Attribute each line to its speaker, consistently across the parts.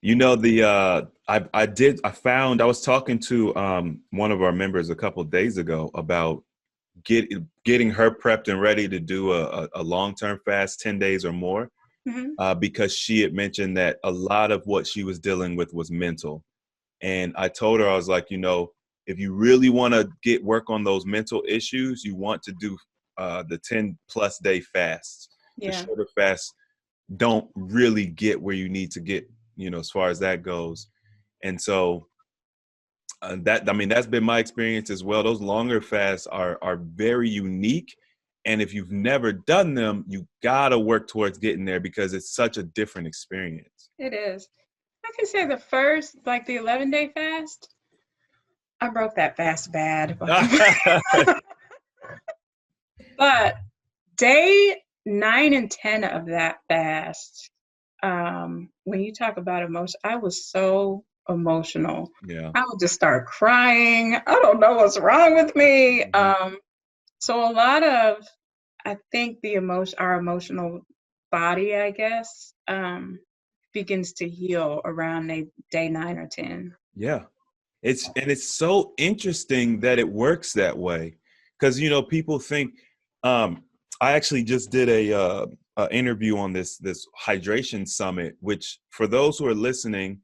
Speaker 1: I was talking to one of our members a couple of days ago about getting her prepped and ready to do a long-term fast, 10 days or more,
Speaker 2: Hmm.
Speaker 1: because she had mentioned that a lot of what she was dealing with was mental. And I told her, I was like, if you really want to get work on those mental issues, you want to do the 10 plus day fasts. The
Speaker 2: Yeah,
Speaker 1: shorter fasts don't really get where you need to get, as far as that goes. And so that's been my experience as well. Those longer fasts are very unique. And if you've never done them, you gotta work towards getting there because it's such a different experience.
Speaker 2: it is. I can say the first, like the 11-day fast, I broke that fast bad. But day 9 and 10 of that fast, when you talk about emotion, I was so emotional.
Speaker 1: Yeah.
Speaker 2: I would just start crying. I don't know what's wrong with me.
Speaker 1: Mhm.
Speaker 2: So a lot of, I think our emotional body, I guess, begins to heal around day 9 or 10.
Speaker 1: Yeah. It's so interesting that it works that way. Because people think I actually just did a interview on this hydration summit, which for those who are listening,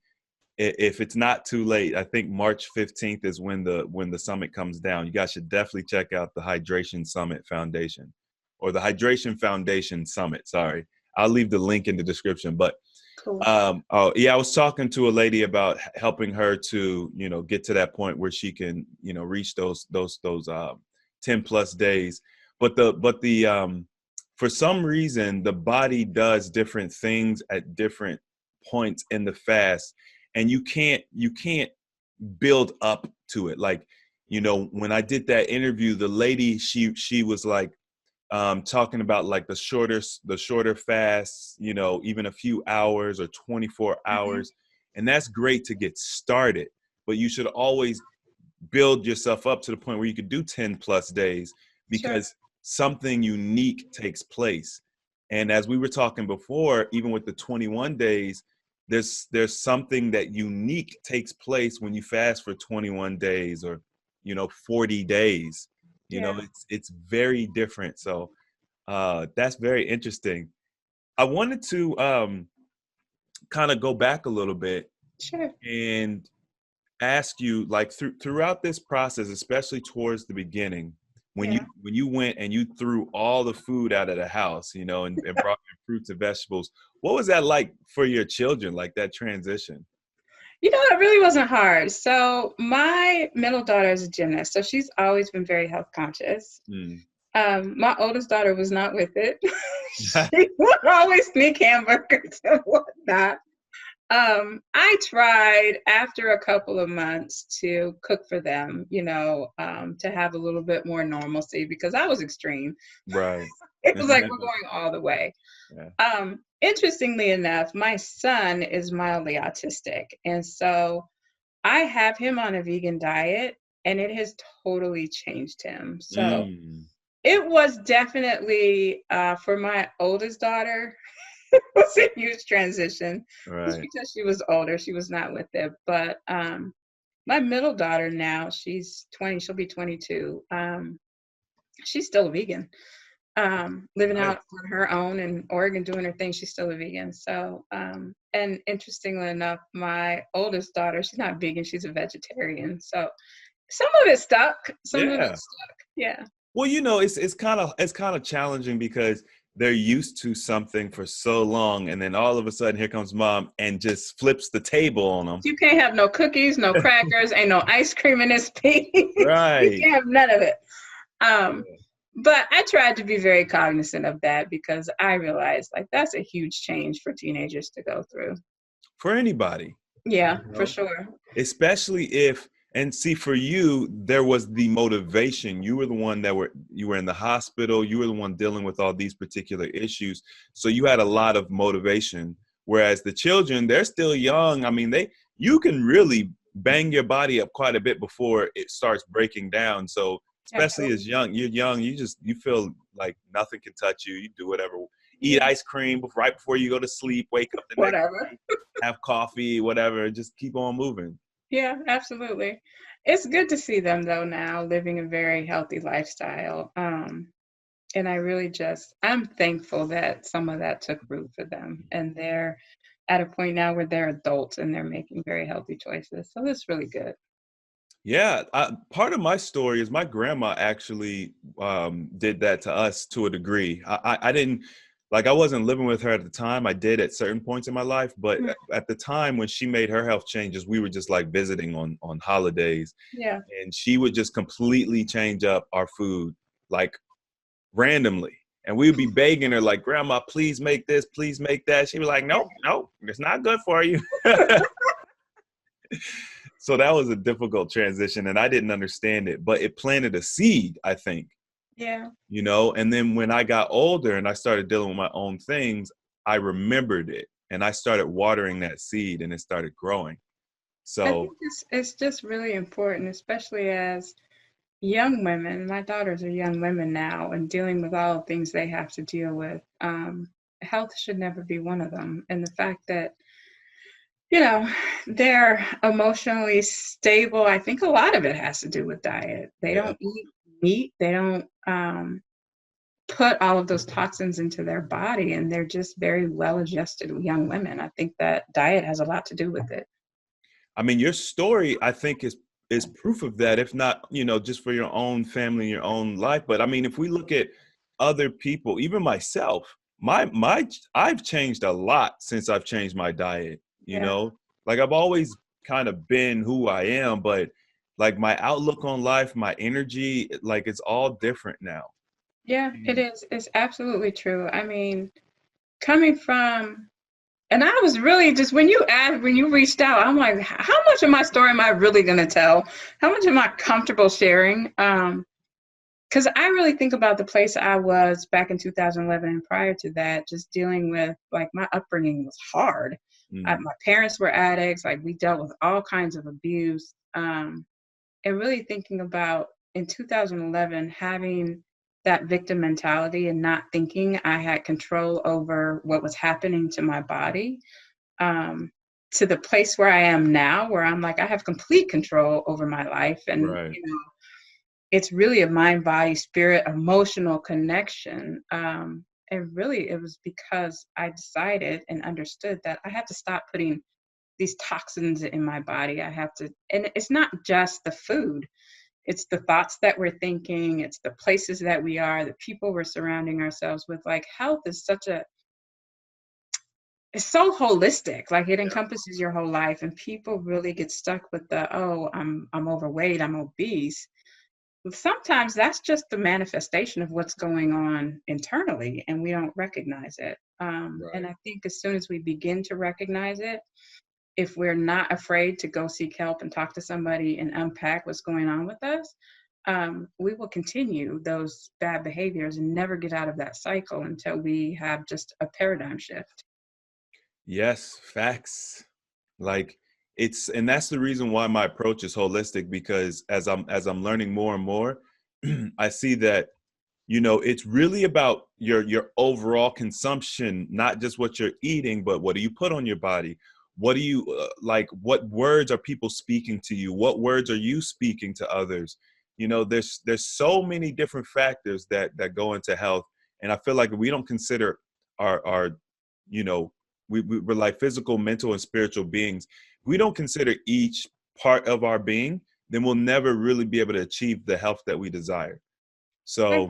Speaker 1: if it's not too late, I think March 15th is when the summit comes down. You guys should definitely check out the Hydration Summit Foundation, or the Hydration Foundation Summit. Sorry, I'll leave the link in the description. But
Speaker 2: Cool.
Speaker 1: oh yeah, I was talking to a lady about helping her to get to that point where she can reach those 10 plus days. But the for some reason the body does different things at different points in the fast, and you can't build up to it. Like, when I did that interview, the lady, she was like talking about like the shorter fasts, even a few hours or 24
Speaker 2: Hmm.
Speaker 1: hours. And that's great to get started, but you should always build yourself up to the point where you could do 10 plus days,
Speaker 2: Sure.
Speaker 1: because something unique takes place. And as we were talking before, even with the 21 days, there's something that unique takes place when you fast for 21 days, or 40 days.
Speaker 2: Yeah.
Speaker 1: It's very different. So that's very interesting. I wanted to kind of go back a little bit
Speaker 2: Sure.
Speaker 1: and ask you, like, throughout this process, especially towards the beginning, when you
Speaker 2: Yeah.
Speaker 1: when you went and you threw all the food out of the house, and brought in fruits and vegetables, what was that like for your children, like that transition?
Speaker 2: It really wasn't hard. So my middle daughter is a gymnast, so she's always been very health conscious.
Speaker 1: Mm.
Speaker 2: My oldest daughter was not with it. She would always sneak hamburgers and whatnot. I tried after a couple of months to cook for them, to have a little bit more normalcy because I was extreme.
Speaker 1: Right.
Speaker 2: It was like we're going all the way.
Speaker 1: Yeah.
Speaker 2: Interestingly enough, my son is mildly autistic. And so I have him on a vegan diet and it has totally changed him. So
Speaker 1: Mm.
Speaker 2: it was definitely for my oldest daughter, it was a huge transition just
Speaker 1: Right.
Speaker 2: because she was older. She was not with it. But my middle daughter now, she's 20, she'll be 22. She's still a vegan, living
Speaker 1: Nice.
Speaker 2: out on her own in Oregon, doing her thing. She's still a vegan. So, and interestingly enough, my oldest daughter, she's not vegan, she's a vegetarian. So some of it stuck, some of it
Speaker 1: Yeah.
Speaker 2: stuck. Yeah.
Speaker 1: Well, it's kind of challenging because they're used to something for so long, and then all of a sudden, here comes mom and just flips the table on them.
Speaker 2: You can't have no cookies, no crackers, ain't no ice cream in this piece. You
Speaker 1: Right.
Speaker 2: can't have none of it. Um, but I tried to be very cognizant of that because I realized like that's a huge change for teenagers to go through.
Speaker 1: For anybody,
Speaker 2: Yeah,
Speaker 1: you
Speaker 2: for
Speaker 1: know,
Speaker 2: sure.
Speaker 1: especially if, and see, for you, there was the motivation. You were the one you were in the hospital. You were the one dealing with all these particular issues. So you had a lot of motivation. Whereas the children, they're still young. I mean, you can really bang your body up quite a bit before it starts breaking down. So especially
Speaker 2: Absolutely.
Speaker 1: as you're young, you feel like nothing can touch you. You do whatever. eat
Speaker 2: Yeah.
Speaker 1: ice cream right before you go to sleep, wake up the next
Speaker 2: Whatever.
Speaker 1: day, have coffee, whatever, just keep on moving.
Speaker 2: Yeah, absolutely. It's good to see them though now living a very healthy lifestyle. And I really I'm thankful that some of that took root for them. And they're at a point now where they're adults and they're making very healthy choices. So that's really good.
Speaker 1: Yeah, part of my story is my grandma actually did that to us to a degree. I didn't like I wasn't living with her at the time. I did at certain points in my life, but
Speaker 2: Mm.
Speaker 1: at the time when she made her health changes, we were just like visiting on holidays,
Speaker 2: Yeah.
Speaker 1: and she would just completely change up our food like randomly. And we would be begging her like, "Grandma, please make this, please make that." She'd be like,
Speaker 2: Yeah.
Speaker 1: "Nope, nope, it's not good for you." So that was a difficult transition and I didn't understand it, but it planted a seed, I think,
Speaker 2: Yeah.
Speaker 1: and then when I got older and I started dealing with my own things, I remembered it and I started watering that seed and it started growing.
Speaker 2: I
Speaker 1: So
Speaker 2: think it's just really important, especially as young women. My daughters are young women now and dealing with all the things they have to deal with. Health should never be one of them. And the fact that, you know, they're emotionally stable, I think a lot of it has to do with diet. They
Speaker 1: yeah.
Speaker 2: don't eat meat, they don't put all of those toxins into their body, and they're just very well adjusted young women. I think that diet has a lot to do with it.
Speaker 1: I mean, your story, I think, is proof of that. If not, just for your own family, your own life. But I mean, if we look at other people, even myself, I've changed a lot since I've changed my diet. You
Speaker 2: Yeah.
Speaker 1: know, like I've always kind of been who I am, but like my outlook on life, my energy, like it's all different now.
Speaker 2: Yeah, it
Speaker 1: And
Speaker 2: is. It's absolutely true. I mean, coming from, and I was really just when you reached out, I'm like, how much of my story am I really going to tell? How much am I comfortable sharing? Because I really think about the place I was back in 2011 and prior to that, just dealing with like my upbringing was hard.
Speaker 1: mm,
Speaker 2: My parents were addicts. Like we dealt with all kinds of abuse. And really thinking about in 2011 having that victim mentality and not thinking I had control over what was happening to my body, um, to the place where I am now, where I'm like, I have complete control over my life. And,
Speaker 1: right.
Speaker 2: it's really a mind, body, spirit, emotional connection. And really, it was because I decided and understood that I had to stop putting these toxins in my body. I have to, and it's not just the food, it's the thoughts that we're thinking, it's the places that we are, the people we're surrounding ourselves with. Like health is it's so holistic. Like it encompasses your whole life, and people really get stuck with the, oh, I'm overweight, I'm obese. But sometimes that's just the manifestation of what's going on internally, and we don't recognize it. And
Speaker 1: Right.
Speaker 2: I think as soon as we begin to recognize it, if we're not afraid to go seek help and talk to somebody and unpack what's going on with us, we will continue those bad behaviors and never get out of that cycle until we have just a paradigm shift.
Speaker 1: Yes, facts. Like and that's the reason why my approach is holistic because as I'm learning more and more, I see that it's really about your overall consumption, not just what you're eating, but what do you put on your body? What do you like? What words are people speaking to you? What words are you speaking to others? There's so many different factors that go into health, and I feel like if we don't consider our you know we're like physical, mental, and spiritual beings. If we don't consider each part of our being, then we'll never really be able to achieve the health that we desire.
Speaker 2: Like,
Speaker 1: So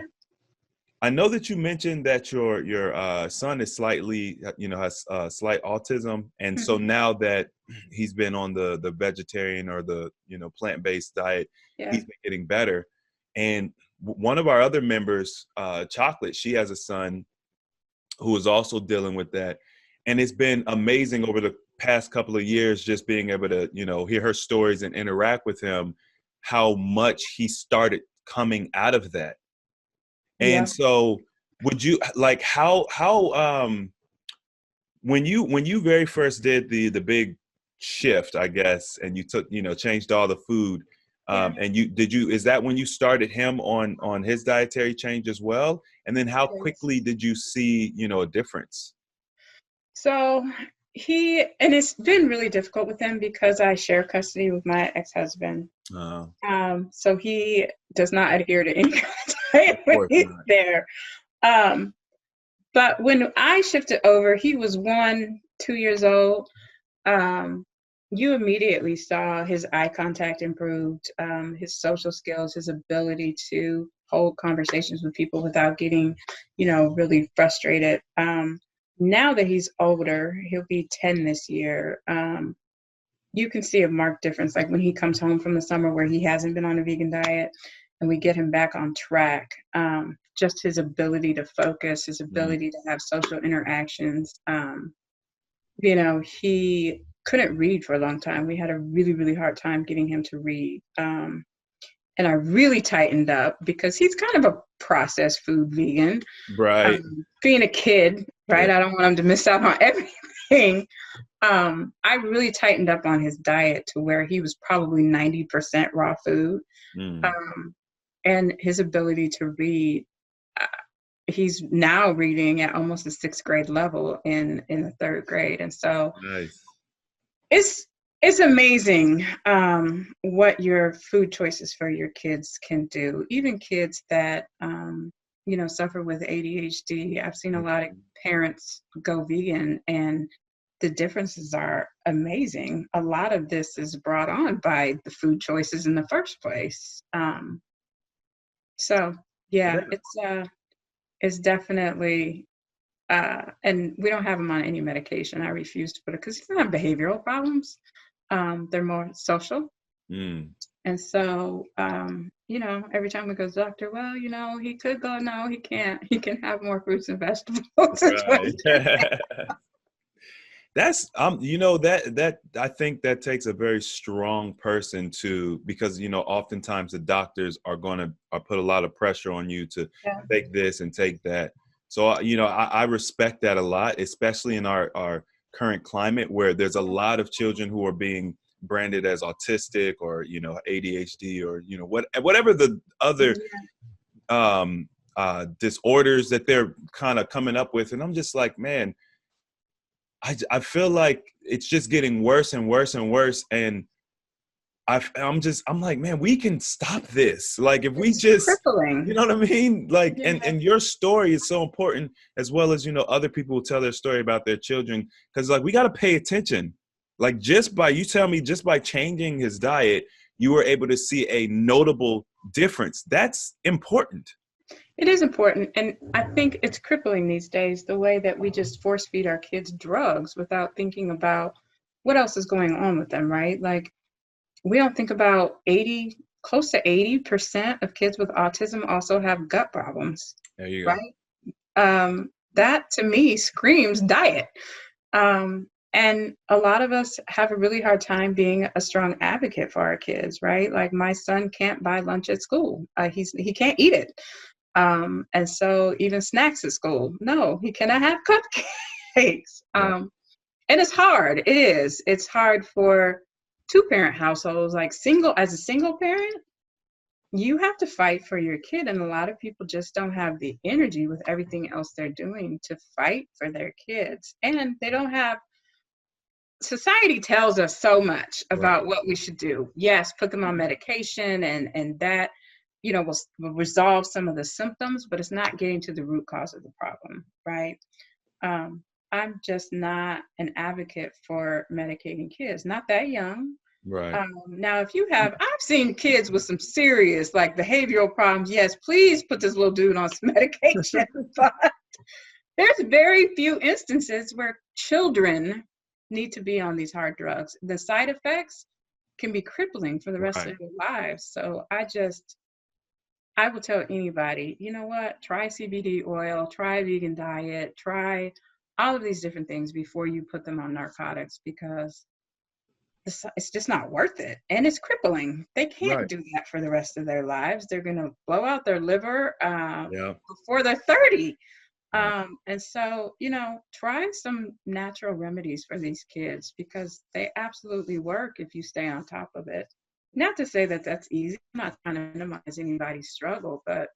Speaker 1: I know that you mentioned that your son is slightly, has slight autism, and so
Speaker 2: mhm,
Speaker 1: now that he's been on the vegetarian or the plant-based diet,
Speaker 2: yeah,
Speaker 1: he's been getting better. And one of our other members, Chocolate, she has a son who is also dealing with that, and it's been amazing over the past couple of years just being able to hear her stories and interact with him, how much he started coming out of that. And
Speaker 2: yeah.
Speaker 1: so would you like how when you very first did the big shift, I guess, and you took, changed all the food,
Speaker 2: Yeah,
Speaker 1: And is that when you started him on his dietary change as well? And then how
Speaker 2: it is.
Speaker 1: quickly did you see, a difference?
Speaker 2: So and it's been really difficult with him because I share custody with my ex-husband.
Speaker 1: Uh,
Speaker 2: So he does not adhere to any kind of diet
Speaker 1: of
Speaker 2: when
Speaker 1: course
Speaker 2: he's
Speaker 1: not.
Speaker 2: there. Um, but when I shifted over, he was 2 years old. Um, you immediately saw his eye contact improved, his social skills, his ability to hold conversations with people without getting, really frustrated. Now that he's older, he'll be 10 this year. You can see a marked difference. Like when he comes home from the summer where he hasn't been on a vegan diet and we get him back on track, just his ability to focus, his
Speaker 1: Mm,
Speaker 2: ability to have social interactions. He couldn't read for a long time. We had a really, really hard time getting him to read. And I really tightened up because he's kind of a processed food vegan.
Speaker 1: right.
Speaker 2: Being a kid,
Speaker 1: Yeah.
Speaker 2: right? I don't want him to miss out on everything. I really tightened up on his diet to where he was probably 90% raw food.
Speaker 1: Mm,
Speaker 2: Um, and his ability to read, uh, he's now reading at almost a sixth grade level in the third grade. And so
Speaker 1: nice.
Speaker 2: it's it's amazing what your food choices for your kids can do. Even kids that suffer with ADHD. I've seen a lot of
Speaker 1: Mhm.
Speaker 2: parents go vegan, and the differences are amazing. A lot of this is brought on by the food choices in the first place. So yeah,
Speaker 1: Yeah.
Speaker 2: it's definitely and we don't have him on any medication. I refuse to put it because he's not behavioral problems. They're more social.
Speaker 1: Mm,
Speaker 2: And so, every time we go to the doctor, well, he could go, no, he can't. He can have more fruits and vegetables. Is what
Speaker 1: right.
Speaker 2: you're saying.
Speaker 1: That's that I think that takes a very strong person to, because oftentimes the doctors are put a lot of pressure on you to
Speaker 2: Yeah.
Speaker 1: take this and take that. So I respect that a lot, especially in our current climate where there's a lot of children who are being branded as autistic or ADHD or whatever the other
Speaker 2: Yeah.
Speaker 1: disorders that they're kind of coming up with. And I'm just like, man, I feel like it's just getting worse and worse and worse. And I'm like, man, we can stop this. Like if we
Speaker 2: It's
Speaker 1: just, you
Speaker 2: crippling.
Speaker 1: know what I mean? Like, and,
Speaker 2: Yeah.
Speaker 1: and your story is so important, as well as, other people will tell their story about their children. Cause like, we got to pay attention. Like you tell me just by changing his diet, you were able to see a notable difference. That's important.
Speaker 2: It is important. And I think it's crippling these days, the way that we just force feed our kids drugs without thinking about what else is going on with them, right? Like, we don't think about close to 80% of kids with autism also have gut problems,
Speaker 1: There you go.
Speaker 2: right? That to me screams diet. And a lot of us have a really hard time being a strong advocate for our kids, right? Like my son can't buy lunch at school. He can't eat it. And so even snacks at school, no, he cannot have cupcakes.
Speaker 1: Right.
Speaker 2: And it's hard. It is. It's hard for two-parent households. Like as a single parent, you have to fight for your kid, and a lot of people just don't have the energy with everything else they're doing to fight for their kids. And they don't have society tells us so much
Speaker 1: Right.
Speaker 2: about what we should do. Yes, put them on medication and that will resolve some of the symptoms, but it's not getting to the root cause of the problem, right? Um, I'm just not an advocate for medicating kids, not that young.
Speaker 1: Right.
Speaker 2: Now, I've seen kids with some serious like behavioral problems. Yes, please put this little dude on some medication. But there's very few instances where children need to be on these hard drugs. The side effects can be crippling for the rest
Speaker 1: Right.
Speaker 2: of their lives. So I will tell anybody, you know what, try CBD oil, try a vegan diet, try all of these different things before you put them on narcotics because it's just not worth it. And it's crippling. They can't
Speaker 1: Right.
Speaker 2: do that for the rest of their lives. They're going to blow out their liver
Speaker 1: Yeah.
Speaker 2: before they're 30.
Speaker 1: Yeah.
Speaker 2: And so, try some natural remedies for these kids because they absolutely work if you stay on top of it. Not to say that that's easy. I'm not trying to minimize anybody's struggle, but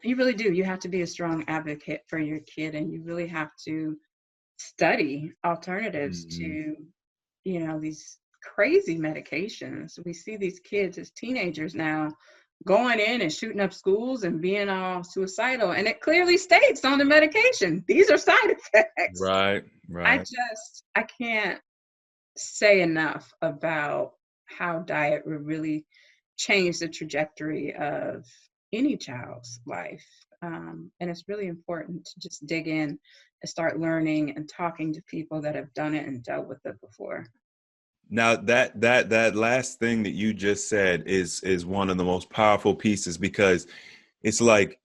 Speaker 2: you really do. You have to be a strong advocate for your kid, and you really have to study alternatives
Speaker 1: Hmm.
Speaker 2: to, these crazy medications. We see these kids as teenagers now going in and shooting up schools and being all suicidal, and it clearly states on the medication these are side effects.
Speaker 1: Right, right.
Speaker 2: I can't say enough about how diet will really change the trajectory of any child's life. And it's really important to just dig in and start learning and talking to people that have done it and dealt with it before.
Speaker 1: Now that last thing that you just said is one of the most powerful pieces, because it's like,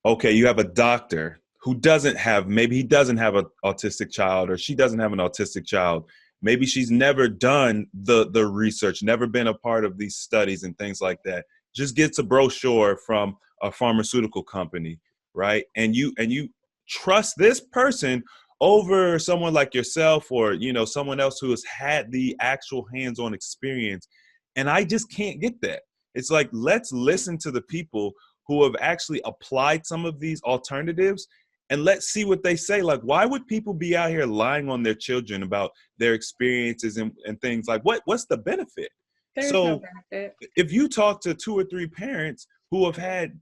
Speaker 1: okay, you have a doctor who doesn't have, maybe he doesn't have an autistic child, or she doesn't have an autistic child. Maybe she's never done the research, never been a part of these studies and things like that. Just gets a brochure from a pharmaceutical company, right? And you trust this person over someone like yourself, or someone else who has had the actual hands-on experience. And I just can't get that. It's like, let's listen to the people who have actually applied some of these alternatives, and let's see what they say. Like, why would people be out here lying on their children about their experiences and things? Like, what's the benefit?
Speaker 2: There's no
Speaker 1: So
Speaker 2: benefit.
Speaker 1: if you talk to 2 or 3 parents who have had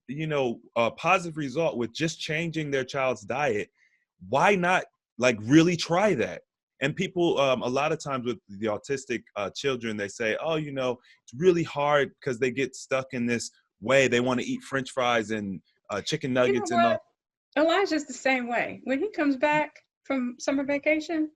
Speaker 1: a positive result with just changing their child's diet, why not like really try that? And people, a lot of times with the autistic children, they say, oh, it's really hard because they get stuck in this way. They want to eat French fries and chicken
Speaker 2: You know
Speaker 1: nuggets and
Speaker 2: what?
Speaker 1: all.
Speaker 2: Elijah's the same way. When he comes back from summer vacation,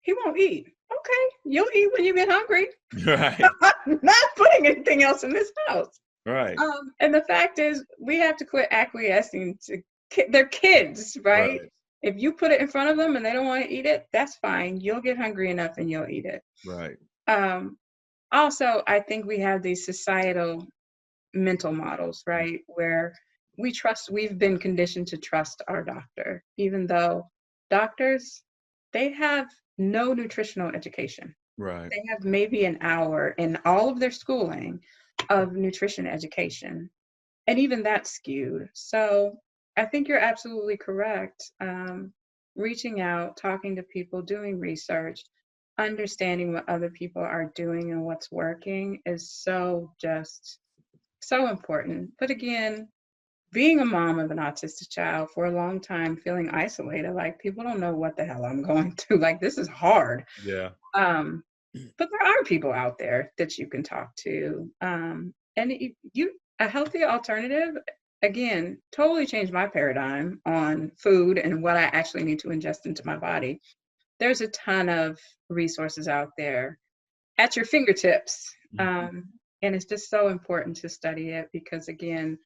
Speaker 2: he won't eat. Okay, you'll eat when you get hungry.
Speaker 1: Right,
Speaker 2: I'm not putting anything else in this house.
Speaker 1: right,
Speaker 2: And the fact is, we have to quit acquiescing to their kids, right?
Speaker 1: right,
Speaker 2: If you put it in front of them and they don't want to eat it, that's fine. You'll get hungry enough and you'll eat it.
Speaker 1: right.
Speaker 2: Um, Also, I think we have these societal mental models, right? Where we've been conditioned to trust our doctor, even though doctors, they have no nutritional education.
Speaker 1: Right.
Speaker 2: They have maybe an hour in all of their schooling of nutrition education, and even that's skewed. So I think you're absolutely correct. Reaching out, talking to people, doing research, understanding what other people are doing and what's working is so important. But again, being a mom of an autistic child for a long time, feeling isolated, like people don't know what the hell I'm going through. Like this is hard.
Speaker 1: Yeah.
Speaker 2: Um, but there are people out there that you can talk to. And a healthy alternative, again, totally changed my paradigm on food and what I actually need to ingest into my body. There's a ton of resources out there at your fingertips.
Speaker 1: Mhm.
Speaker 2: And it's just so important to study it because, again,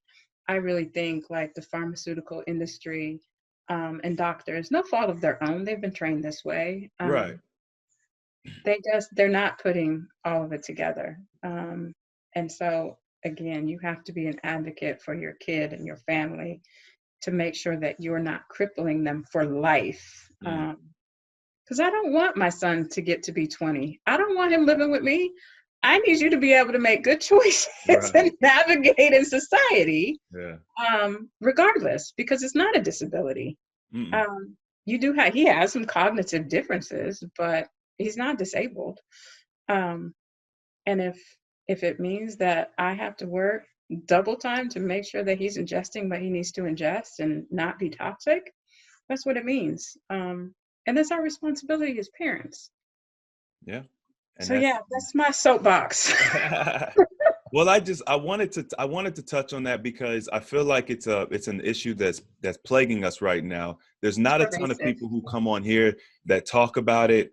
Speaker 2: I really think like the pharmaceutical industry and doctors, no fault of their own, they've been trained this way.
Speaker 1: Right.
Speaker 2: They're not putting all of it together. And so again, you have to be an advocate for your kid and your family to make sure that you're not crippling them for life.
Speaker 1: Mm.
Speaker 2: Because I don't want my son to get to be 20. I don't want him living with me. I need you to be able to make good choices and
Speaker 1: Right.
Speaker 2: navigate in society,
Speaker 1: Yeah.
Speaker 2: regardless, because it's not a disability.
Speaker 1: Mm-mm.
Speaker 2: Um, he has some cognitive differences, but he's not disabled. Um, and if it means that I have to work double time to make sure that he's ingesting what he needs to ingest and not be toxic, that's what it means. And that's our responsibility as parents.
Speaker 1: Yeah. And
Speaker 2: So
Speaker 1: that's
Speaker 2: yeah, that's my soapbox.
Speaker 1: well, I wanted to touch on that because I feel like it's an issue that's plaguing us right now. There's
Speaker 2: It's
Speaker 1: not a ton of
Speaker 2: pervasive.
Speaker 1: people who come on here that talk about it.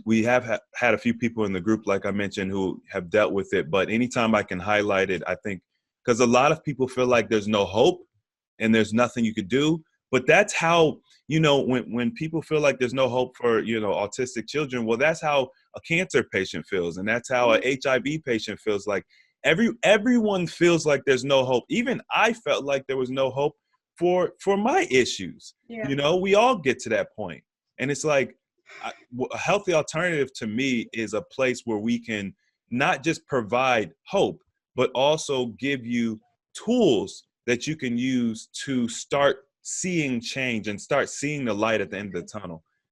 Speaker 1: We have had a few people in the group, like I mentioned, who have dealt with it. But anytime I can highlight it, I think, because a lot of people feel like there's no hope and there's nothing you could do. But that's how, when people feel like there's no hope for, autistic children, well, that's how a cancer patient feels. And that's how a HIV patient feels. Like everyone feels like there's no hope. Even I felt like there was no hope for my issues.
Speaker 2: Yeah.
Speaker 1: We all get to that point. And it's like, a healthy alternative to me is a place where we can not just provide hope, but also give you tools that you can use to start seeing change and start seeing the light at the end of the tunnel.